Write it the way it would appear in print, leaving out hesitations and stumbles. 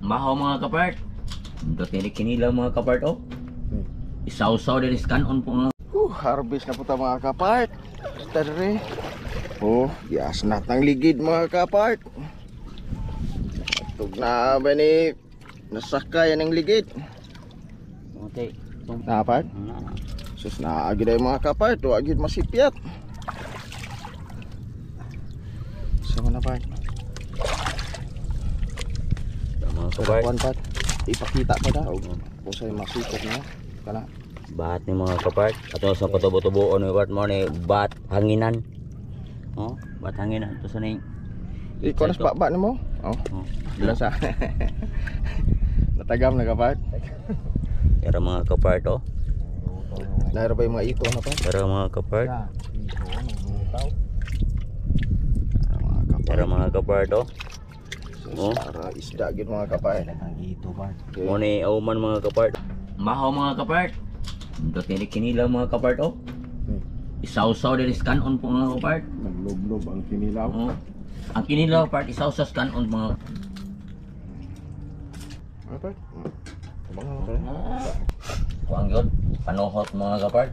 Mahaw mga kapart. Ito kinilaw mga kapart oh. Isaw-saw din kanon po nga. Harvest na po ta mga kapart. Tara. Oh, yas na tang ligid mga kapart. Tug na ba ni nasakay ang ligid. Okay. Kapart? Sus na agi day mga kapart, wa gid masipyat. Sama na part. Mga kapart. Kuan part. Ipakita pa daw kung sa'yo masipot na kana. Bat ni mga kapart. Ato sa patubo-tubuon ni part mo ni bat hanginan. Oh, bat hanginan to sa ning. Ikaw na pa ni mo? Oh. Dila sa. Natagam na kapart. Era mga kapart oh. Nairo ba yung mga ito na pa? Era mga kapart. Era mga kapart oh. Oh, para isda gid mga kapart. Mo ni auman mga kapart. Mahaw mga kapart. Ito kinilaw mga kapart oh. Isaw-saw din kanon po mga kapart. Naglob-lob ang kinilaw. Oh. Ang kinilaw part isaw-saw kanon mga kapart. kuang yun, panuhot mga kapart.